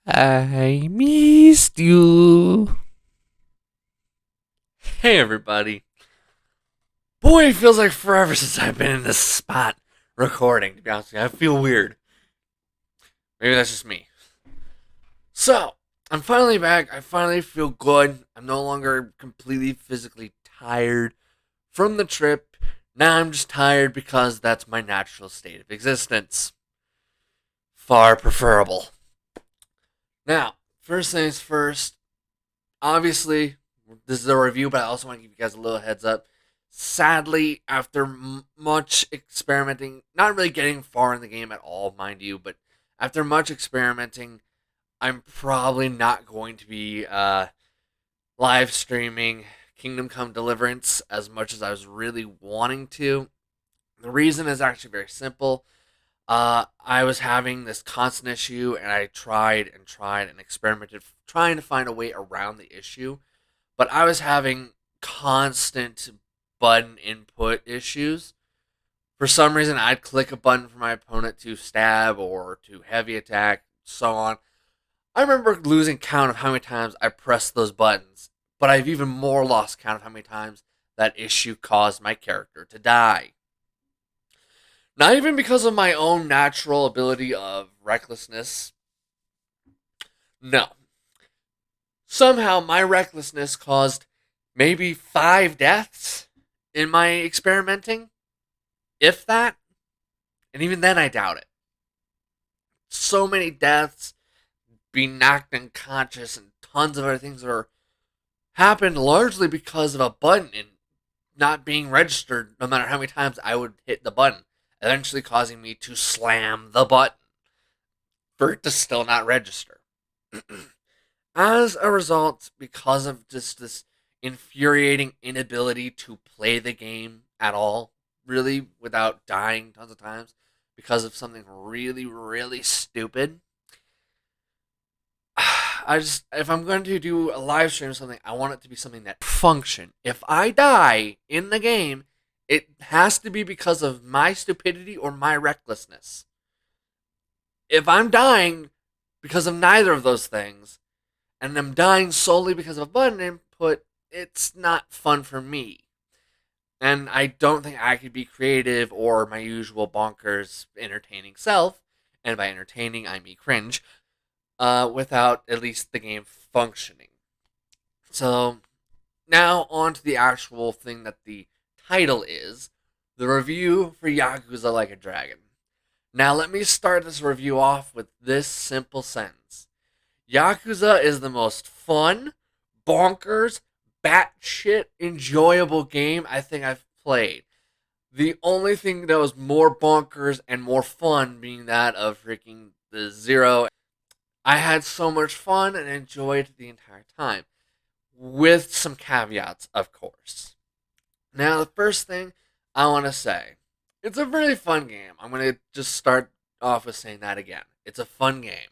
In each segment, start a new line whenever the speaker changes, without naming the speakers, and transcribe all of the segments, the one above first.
I missed you. Hey, everybody. Boy, it feels like forever since I've been in this spot recording, to be honest with you. I feel weird. Maybe that's just me. So, I'm finally back. I finally feel good. I'm no longer completely physically tired from the trip. Now I'm just tired because that's my natural state of existence. Far preferable. Now, first things first, obviously, this is a review, but I also want to give you guys a little heads up. Sadly, after much experimenting, not really getting far in the game at all, mind you, but after much experimenting, I'm probably not going to be live streaming Kingdom Come Deliverance as much as I was really wanting to. The reason is actually very simple. I was having this constant issue, and I tried and tried and experimented trying to find a way around the issue, but I was having constant button input issues. For some reason, I'd click a button for my opponent to stab or to heavy attack, so on. I remember losing count of how many times I pressed those buttons, but I've even more lost count of how many times that issue caused my character to die. Not even because of my own natural ability of recklessness. No. Somehow my recklessness caused maybe 5 deaths in my experimenting, if that. And even then, I doubt it. So many deaths, being knocked unconscious, and tons of other things that are happened largely because of a button and not being registered no matter how many times I would hit the button, eventually causing me to slam the button for it to still not register. As a result, because of just this infuriating inability to play the game at all, really, without dying tons of times, because of something really, really stupid, if I'm going to do a live stream or something, I want it to be something that function. If I die in the game, it has to be because of my stupidity or my recklessness. If I'm dying because of neither of those things, and I'm dying solely because of a button input, it's not fun for me. And I don't think I could be creative or my usual bonkers entertaining self, and by entertaining I mean cringe, without at least the game functioning. So now on to the actual thing that the title is, the review for Yakuza Like a Dragon. Now let me start this review off with this simple sentence. Yakuza is the most fun, bonkers, batshit enjoyable game I think I've played. The only thing that was more bonkers and more fun being that of freaking the Zero. I had so much fun and enjoyed the entire time, with some caveats, of course. Now, the first thing I want to say, it's a really fun game. I'm going to just start off with saying that again. It's a fun game.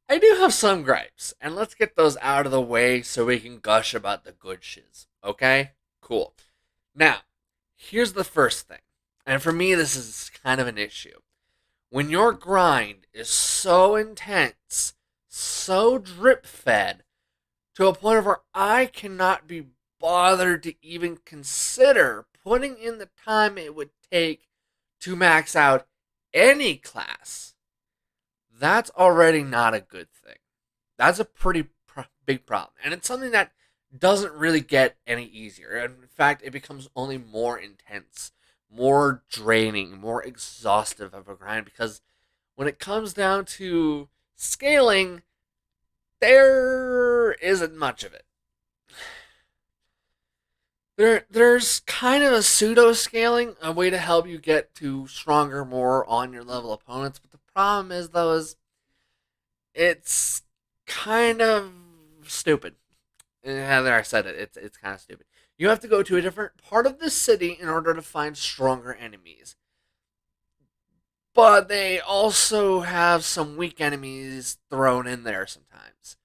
I do have some gripes, and let's get those out of the way so we can gush about the good shiz. Okay? Cool. Now, here's the first thing. And for me, this is kind of an issue. When your grind is so intense, so drip fed, to a point where I cannot be bothered to even consider putting in the time it would take to max out any class, that's already not a good thing. That's a pretty big problem. And it's something that doesn't really get any easier. And in fact, it becomes only more intense, more draining, more exhaustive of a grind because when it comes down to scaling, there isn't much of it. There's kind of a pseudo scaling, a way to help you get to stronger, more on your level opponents. But the problem is, though, is it's kind of stupid. And there, I said it. It's kind of stupid. You have to go to a different part of the city in order to find stronger enemies. But they also have some weak enemies thrown in there sometimes.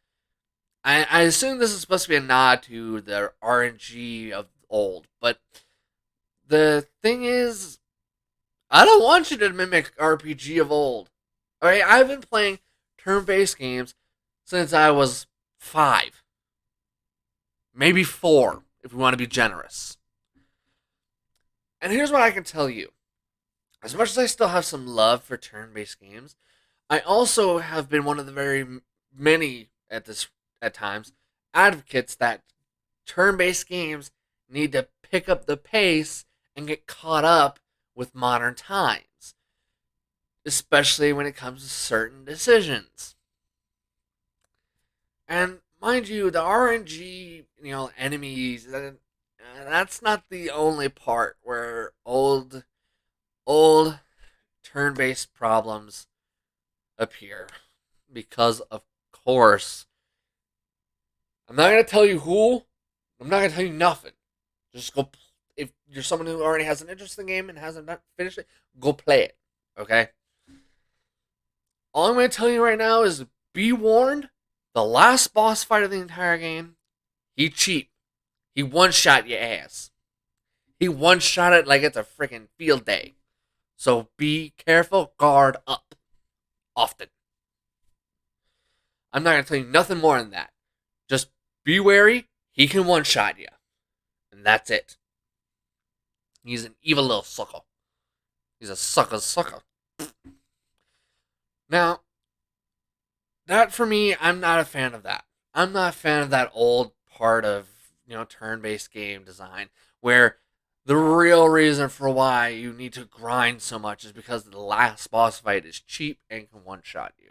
I assume this is supposed to be a nod to the RNG of old, but the thing is, I don't want you to mimic RPG of old. Alright, I've been playing turn-based games since I was 5, maybe 4, if we want to be generous. And here's what I can tell you. As much as I still have some love for turn-based games, I also have been one of the very many at times advocates that turn-based games need to pick up the pace and get caught up with modern times, especially when it comes to certain decisions. And mind you, the RNG, enemies, that's not the only part where old turn-based problems appear. Because of course, I'm not gonna tell you who. I'm not gonna tell you nothing. Just go. If you're someone who already has an interest in the game and hasn't not finished it, go play it. Okay. All I'm gonna tell you right now is be warned. The last boss fight of the entire game, he cheat. He one-shot your ass. He one-shot it like it's a freaking field day. So be careful, guard up. Often. I'm not going to tell you nothing more than that. Just be wary, he can one-shot you. And that's it. He's an evil little sucker. He's a sucker. Now, that for me, I'm not a fan of that. I'm not a fan of that old part of, turn-based game design where the real reason for why you need to grind so much is because the last boss fight is cheap and can one-shot you.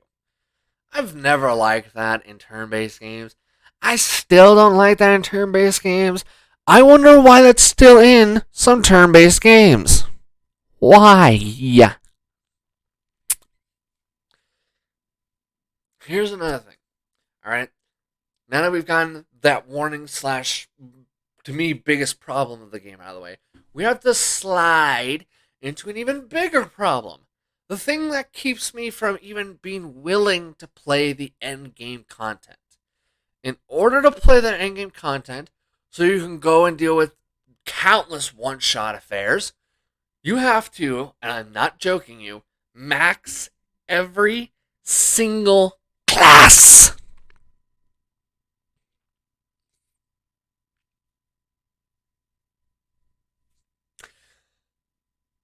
I've never liked that in turn-based games. I still don't like that in turn-based games. I wonder why that's still in some turn-based games. Why? Here's another thing. Alright? Now that we've gotten that warning slash, to me, biggest problem of the game out of the way, we have to slide into an even bigger problem. The thing that keeps me from even being willing to play the end game content. In order to play the end game content, so you can go and deal with countless one-shot affairs, you have to, and I'm not joking you, max every single class.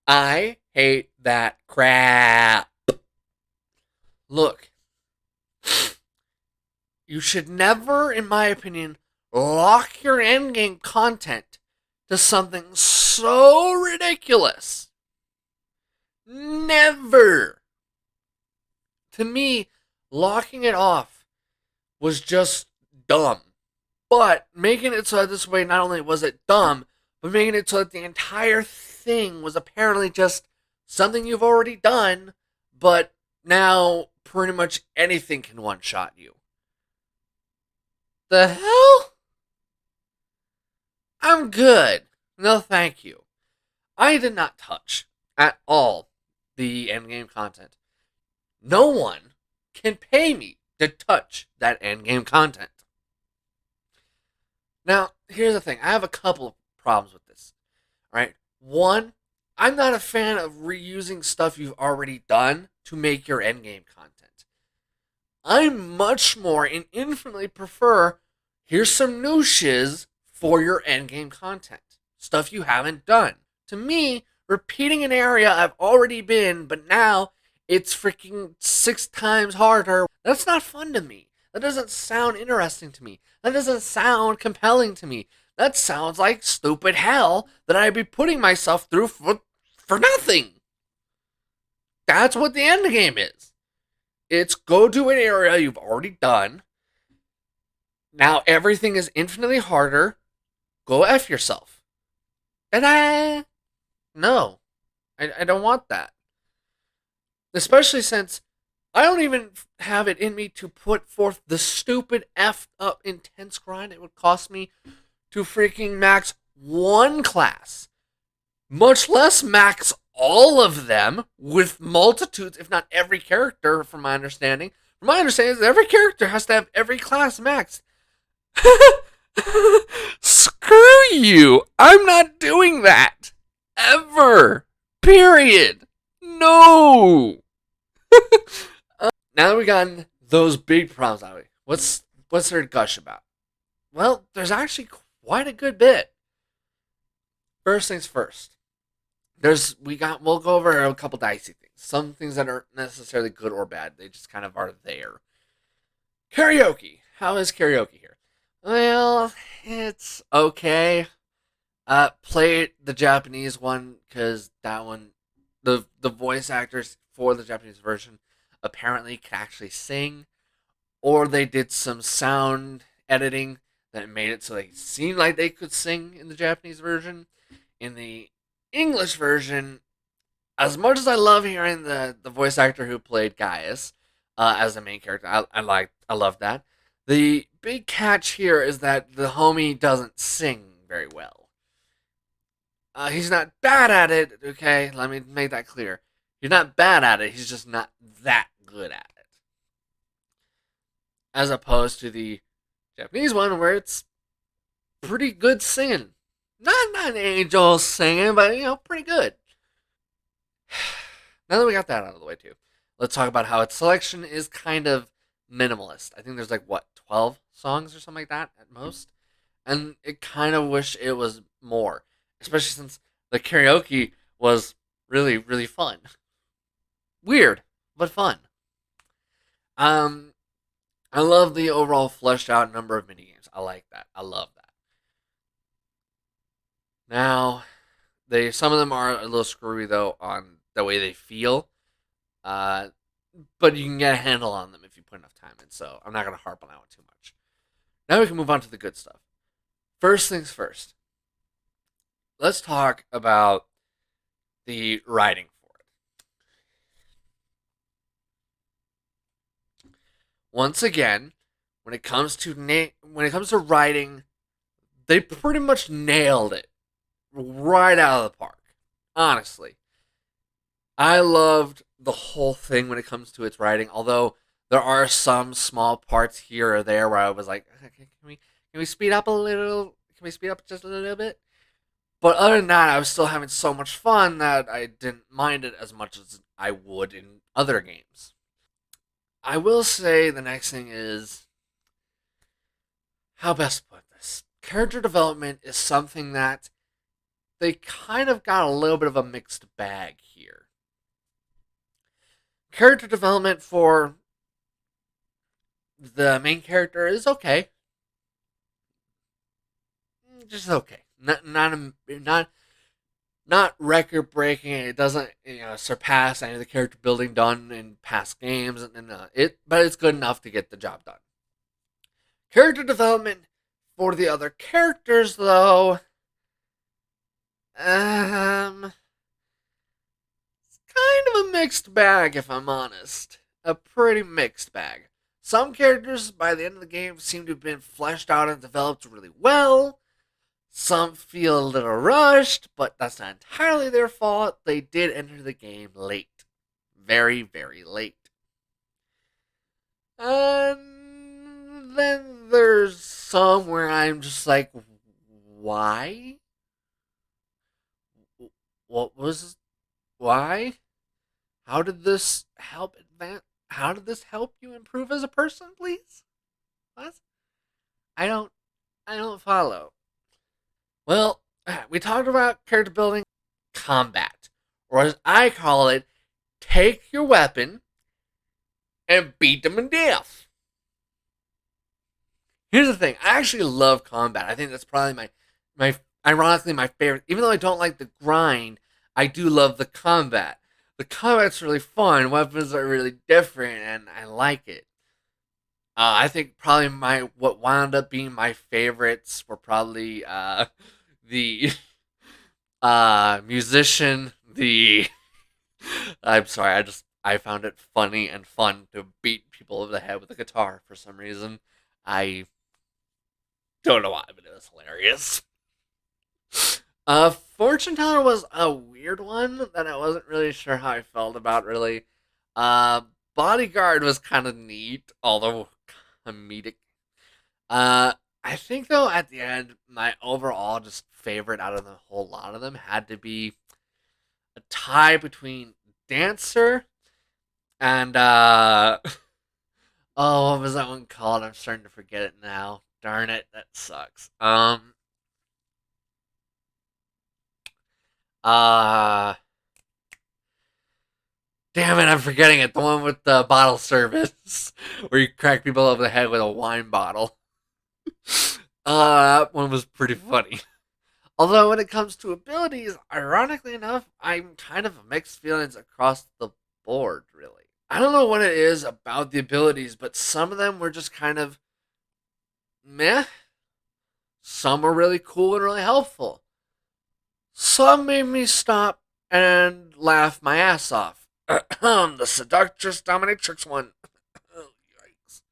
I hate that crap. Look, you should never, in my opinion, lock your endgame content to something so ridiculous. Never. To me, locking it off was just dumb. But making it so this way, not only was it dumb, but making it so that the entire thing was apparently just something you've already done, but now pretty much anything can one-shot you. The hell? I'm good. No, thank you. I did not touch at all the endgame content. No one can pay me to touch that endgame content. Now, here's the thing. I have a couple of problems with this. Right? One, I'm not a fan of reusing stuff you've already done to make your endgame content. I much more and infinitely prefer, here's some new shiz for your endgame content. Stuff you haven't done. To me, repeating an area I've already been, but now it's freaking 6 times harder, that's not fun to me. That doesn't sound interesting to me. That doesn't sound compelling to me. That sounds like stupid hell that I'd be putting myself through for nothing. That's what the end game is. It's go to an area you've already done. Now everything is infinitely harder. Go F yourself. Ta-da! No. I don't want that. Especially since I don't even have it in me to put forth the stupid effed up intense grind it would cost me to freaking max one class. Much less max all of them with multitudes, if not every character, from my understanding. From my understanding, every character has to have every class maxed. Screw you! I'm not doing that! Ever! Period! No! Now that we've gotten those big problems, Ali. What's there to gush about? Well, there's actually quite a good bit. First things first. We'll go over a couple dicey things. Some things that aren't necessarily good or bad. They just kind of are there. Karaoke. How is karaoke here? Well, it's okay. Play the Japanese one because that one, the voice actors for the Japanese version apparently can actually sing, or they did some sound editing that made it so they seemed like they could sing in the Japanese version. In the English version, as much as I love hearing the voice actor who played Gaius as the main character, I love that. The big catch here is that the homie doesn't sing very well. He's not bad at it. Okay, let me make that clear. He's not bad at it. He's just not that good at it, as opposed to the Japanese one where it's pretty good singing. Not an angel singing, but pretty good. Now that we got that out of the way too, let's talk about how its selection is kind of minimalist. I think there's like what 12 songs or something like that at most, and it kind of wish it was more, especially since the karaoke was really fun. Weird, but fun. Um, I love the overall fleshed out number of mini games. I like that. I love that. Now, they some of them are a little screwy though on the way they feel. Uh, but you can get a handle on them if you put enough time in. So I'm not gonna harp on that one too much. Now we can move on to the good stuff. First things first. Let's talk about the writing for it. Once again, when it comes to writing, they pretty much nailed it right out of the park. Honestly, I loved the whole thing when it comes to its writing. Although there are some small parts here or there where I was like, okay, can we speed up a little? Can we speed up just a little bit? But other than that, I was still having so much fun that I didn't mind it as much as I would in other games. I will say the next thing is how best to put this. Character development is something that they kind of got a little bit of a mixed bag here. Character development for the main character is okay, just okay. Not record breaking. It doesn't surpass any of the character building done in past games, but it's good enough to get the job done. Character development for the other characters, though, it's kind of a mixed bag, if I'm honest. A pretty mixed bag. Some characters, by the end of the game, seem to have been fleshed out and developed really well. Some feel a little rushed, but that's not entirely their fault. They did enter the game late. Very late. And then there's some where I'm just like, why? What was. Why? How did this help advance? How did this help you improve as a person, please? What? I don't. I don't follow. Well, we talked about character building, combat, or as I call it, take your weapon and beat them in death. Here's the thing: I actually love combat. I think that's probably my ironically my favorite. Even though I don't like the grind, I do love the combat. The combat's really fun. Weapons are really different, and I like it. I think probably my what wound up being my favorites were probably the musician, the I'm sorry, I found it funny and fun to beat people over the head with a guitar for some reason. I don't know why, but it was hilarious. Fortune teller was a weird one that I wasn't really sure how I felt about. Really, uh, bodyguard was kind of neat, although comedic. Uh, I think though at the end, my overall just favorite out of the whole lot of them had to be a tie between dancer and Oh, what was that one called? I'm starting to forget it now. Darn it, that sucks. Uh, Damn it, I'm forgetting it. The one with the bottle service, where you crack people over the head with a wine bottle. That one was pretty funny. Although when it comes to abilities, ironically enough, I'm kind of mixed feelings across the board. Really, I don't know what it is about the abilities, but some of them were just kind of meh. Some were really cool and really helpful. Some made me stop and laugh my ass off. The seductress dominatrix one. Oh, yikes.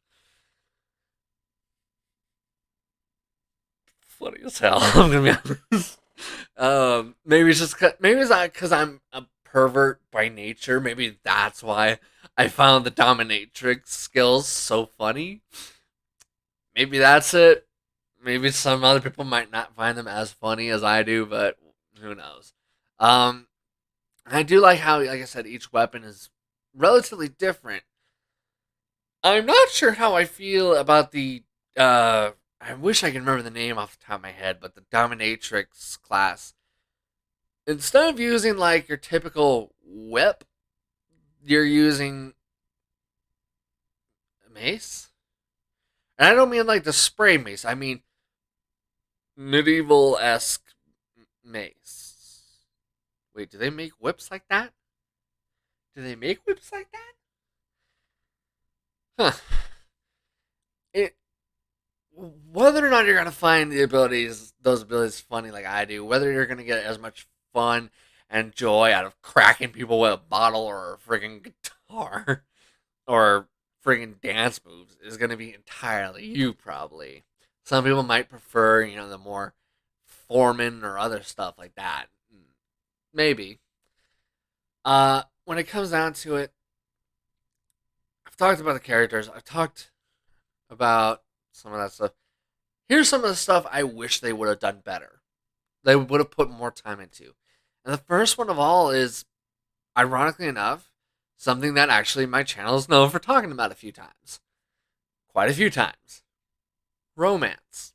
Funny as hell. I'm gonna be honest. Maybe it's just maybe it's not because I'm a pervert by nature. Maybe that's why I found the dominatrix skills so funny. Maybe that's it. Maybe some other people might not find them as funny as I do, but who knows? Um, I do like how, like I said, each weapon is relatively different. I'm not sure how I feel about the. I wish I could remember the name off the top of my head, but the dominatrix class. Instead of using like your typical whip, you're using mace. And I don't mean like the spray mace. I mean medieval esque mace. Wait, do they make whips like that? Do they make whips like that? Huh. It Whether or not you're gonna find those abilities funny like I do, whether you're gonna get as much fun and joy out of cracking people with a bottle or a friggin' guitar or friggin' dance moves is gonna be entirely you probably. Some people might prefer, the more foreman or other stuff like that. Maybe. When it comes down to it, I've talked about the characters. I've talked about some of that stuff. Here's some of the stuff I wish they would have done better. They would have put more time into. And the first one of all is, ironically enough, something that actually my channel is known for talking about a few times. Quite a few times. Romance.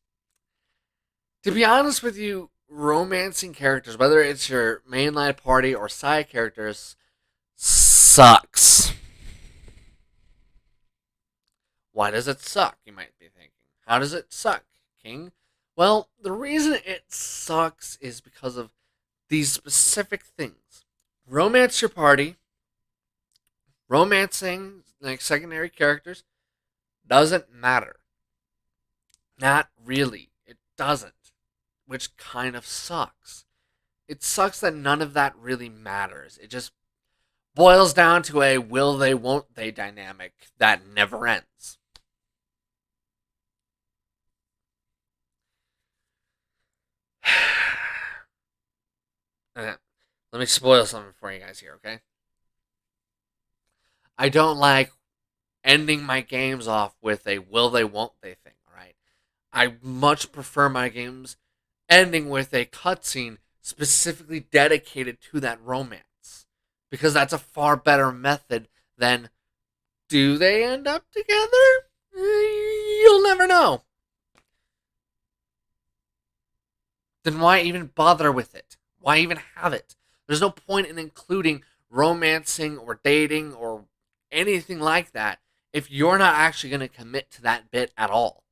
To be honest with you, romancing characters, whether it's your mainline party or side characters, sucks. Why does it suck, you might be thinking? How does it suck, King? Well, the reason it sucks is because of these specific things. Romance your party, romancing like secondary characters doesn't matter. Not really. It doesn't. Which kind of sucks. It sucks that none of that really matters. It just boils down to a will they, won't they dynamic that never ends. Okay. Let me spoil something for you guys here, okay? I don't like ending my games off with a will they, won't they thing, alright? I much prefer my games ending with a cutscene specifically dedicated to that romance. Because that's a far better method than do they end up together? You'll never know. Then why even bother with it? Why even have it? There's no point in including romancing or dating or anything like that if you're not actually going to commit to that bit at all.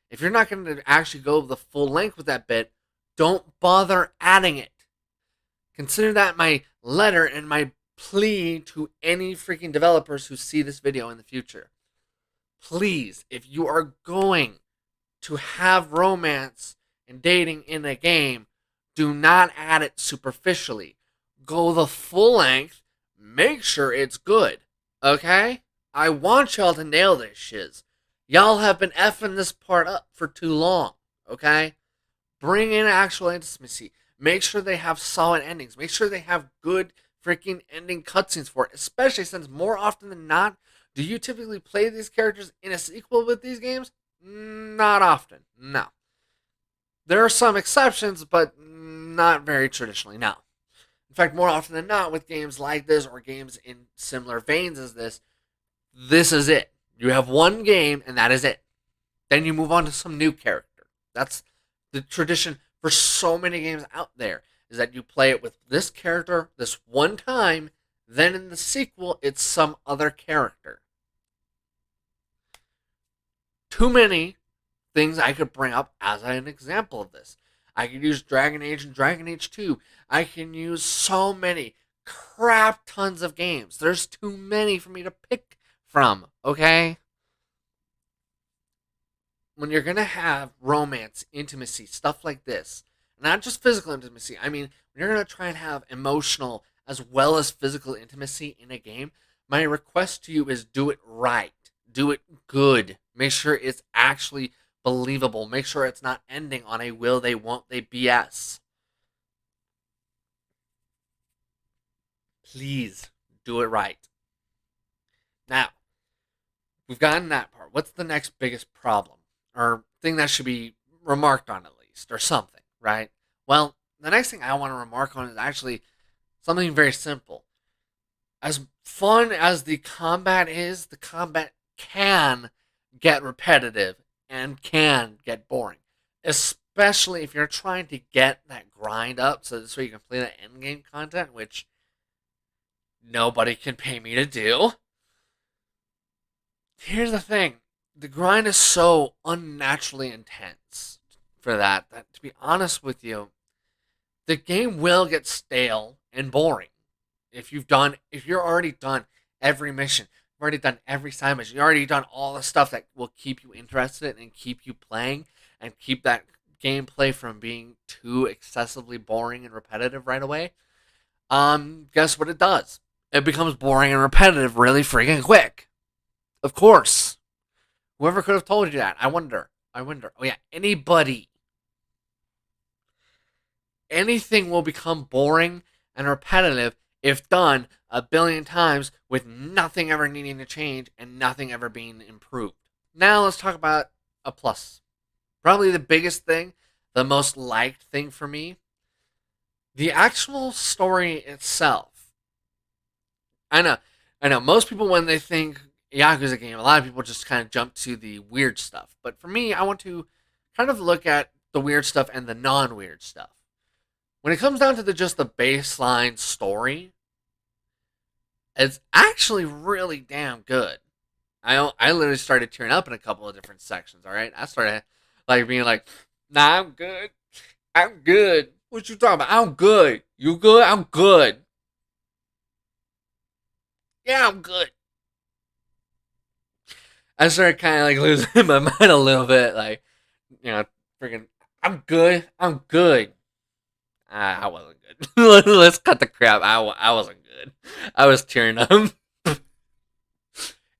If you're not going to actually go the full length with that bit, don't bother adding it. Consider that my letter and my plea to any freaking developers who see this video in the future. Please, if you are going to have romance and dating in a game, do not add it superficially. Go the full length. Make sure it's good. Okay? I want y'all to nail this shiz. Y'all have been effing this part up for too long. Okay? Bring in actual intimacy. Make sure they have solid endings. Make sure they have good freaking ending cutscenes for it. Especially since more often than not, do you typically play these characters in a sequel with these games? Not often. No. There are some exceptions, but not very traditionally. No. In fact, more often than not, with games like this or games in similar veins as this is it. You have one game, and that is it. Then you move on to some new character. That's the tradition for so many games out there, is that you play it with this character this one time, then in the sequel, it's some other character. Too many things I could bring up as an example of this. I could use Dragon Age and Dragon Age 2. I can use so many crap tons of games. There's too many for me to pick from, okay? When you're gonna have romance, intimacy, stuff like this, not just physical intimacy, I mean, when you're gonna try and have emotional as well as physical intimacy in a game, my request to you is do it right. Do it good. Make sure it's actually believable. Make sure it's not ending on a will they, won't they BS. Please do it right. Now, we've gotten that part. What's the next biggest problem? Or thing that should be remarked on at least, or something, right? Well, the next thing I want to remark on is actually something very simple. As fun as the combat is, the combat can get repetitive and can get boring. Especially if you're trying to get that grind up so this way you can play that end game content, which nobody can pay me to do. Here's the thing, the grind is so unnaturally intense for that to be honest with you, the game will get stale and boring. If you're already done every mission, you've already done every side mission, you've already done all the stuff that will keep you interested and keep you playing and keep that gameplay from being too excessively boring and repetitive right away. Guess what it does? It becomes boring and repetitive really freaking quick. Of course. Whoever could have told you that? I wonder. I wonder. Oh yeah, anybody. Anything will become boring and repetitive if done a billion times with nothing ever needing to change and nothing ever being improved. Now let's talk about a plus. Probably the biggest thing, the most liked thing for me, the actual story itself. I know, I know. Most people, when they think Yakuza game, a lot of people just kind of jump to the weird stuff. But for me, I want to kind of look at the weird stuff and the non-weird stuff. When it comes down to just the baseline story, it's actually really damn good. I literally started tearing up in a couple of different sections. All right, I started like being like, "Nah, I'm good. I'm good. What you talking about? I'm good. You good? I'm good. Yeah, I'm good." I started kind of like losing my mind a little bit, like freaking, I'm good. I'm good. I wasn't good. Let's cut the crap. I wasn't good. I was tearing up.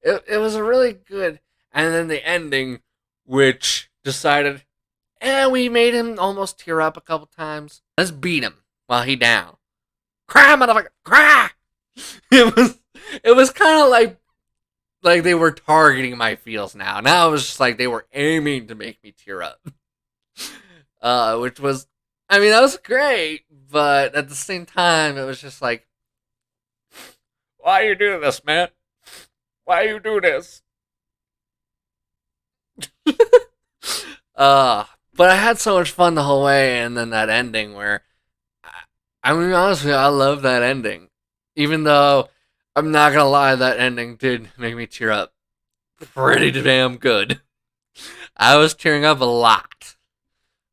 It was a really good, and then the ending, which decided, we made him almost tear up a couple times. Let's beat him while he down. Cry, motherfucker, cry. It was it was kind of like they were targeting my feels now. Now it was just like they were aiming to make me tear up. Which was, I mean, that was great, but at the same time, it was just like, why are you doing this, man? Why you do this? uh, but I had so much fun the whole way, and then that ending where, I'm gonna be honest with you, I love that ending. Even though, I'm not gonna lie, that ending did make me tear up pretty damn good. I was tearing up a lot,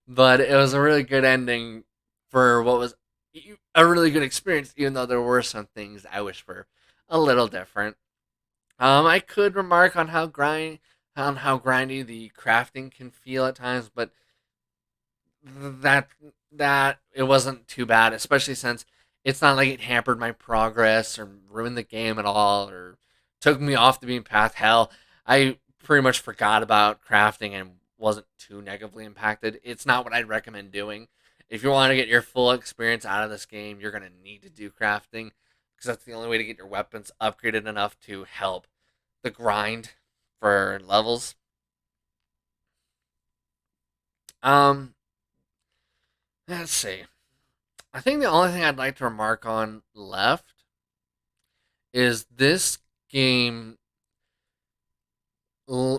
but it was a really good ending for what was a really good experience, even though there were some things I wish were a little different. I could remark on how grindy the crafting can feel at times, but that that it wasn't too bad, especially since it's not like it hampered my progress or ruined the game at all or took me off the beaten path. Hell, I pretty much forgot about crafting and wasn't too negatively impacted. It's not what I'd recommend doing. If you want to get your full experience out of this game, you're gonna need to do crafting because that's the only way to get your weapons upgraded enough to help the grind for levels. Um, let's see. I think the only thing I'd like to remark on left is this game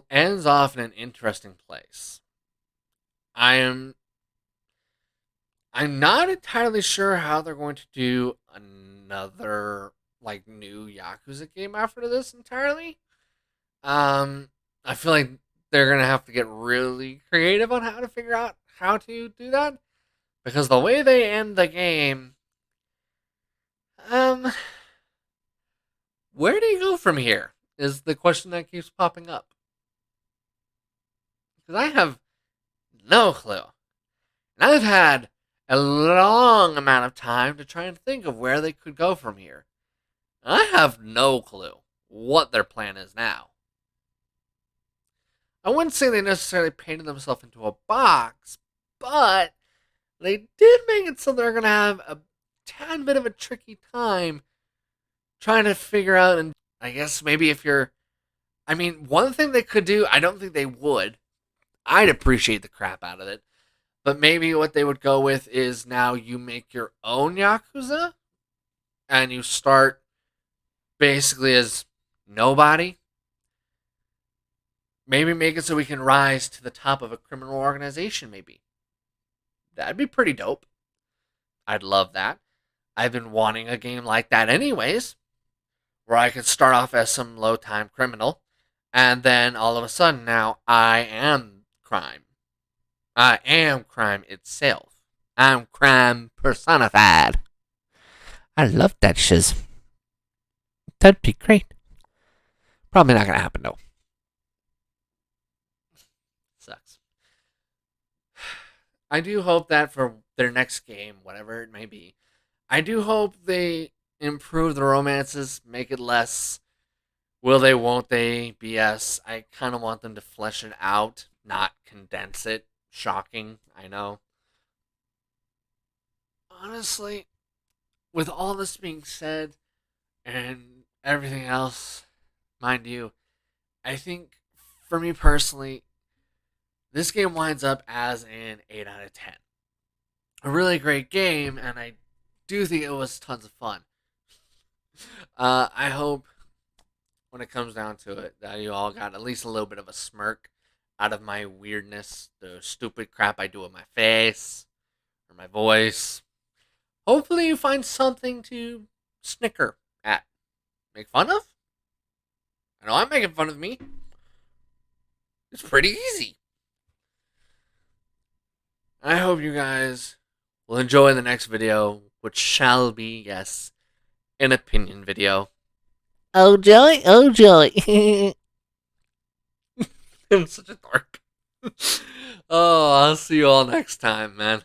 ends off in an interesting place. I am I'm not entirely sure how they're going to do another like new Yakuza game after this entirely. Um, I feel like they're gonna have to get really creative on how to figure out how to do that because the way they end the game, um, where do you go from here? Is the question that keeps popping up because I have no clue, and I've had a long amount of time to try and think of where they could go from here. I have no clue what their plan is now. I wouldn't say they necessarily painted themselves into a box, but they did make it so they're going to have a tad bit of a tricky time trying to figure out. And I guess maybe if you're. I mean, one thing they could do, I don't think they would. I'd appreciate the crap out of it. But maybe what they would go with is now you make your own Yakuza and you start basically as nobody. Maybe make it so we can rise to the top of a criminal organization, maybe. That'd be pretty dope. I'd love that. I've been wanting a game like that anyways, where I could start off as some low time criminal, and then all of a sudden now I am crime. I am crime itself. I'm crime personified. I love that shiz. That'd be great. Probably not gonna happen though. Sucks. I do hope that for their next game, whatever it may be, I do hope they improve the romances, make it less will they, won't they BS. I kind of want them to flesh it out, not condense it. Shocking, I know. Honestly, with all this being said and everything else, mind you, I think for me personally, this game winds up as an 8 out of 10. A really great game, and I do think it was tons of fun. I hope when it comes down to it that you all got at least a little bit of a smirk out of my weirdness, the stupid crap I do with my face or my voice. Hopefully, you find something to snicker at, make fun of. I know I'm making fun of me. It's pretty easy. I hope you guys will enjoy the next video, which shall be, yes, an opinion video. Oh joy, oh joy. I'm such a dork. Oh, I'll see you all next time, man.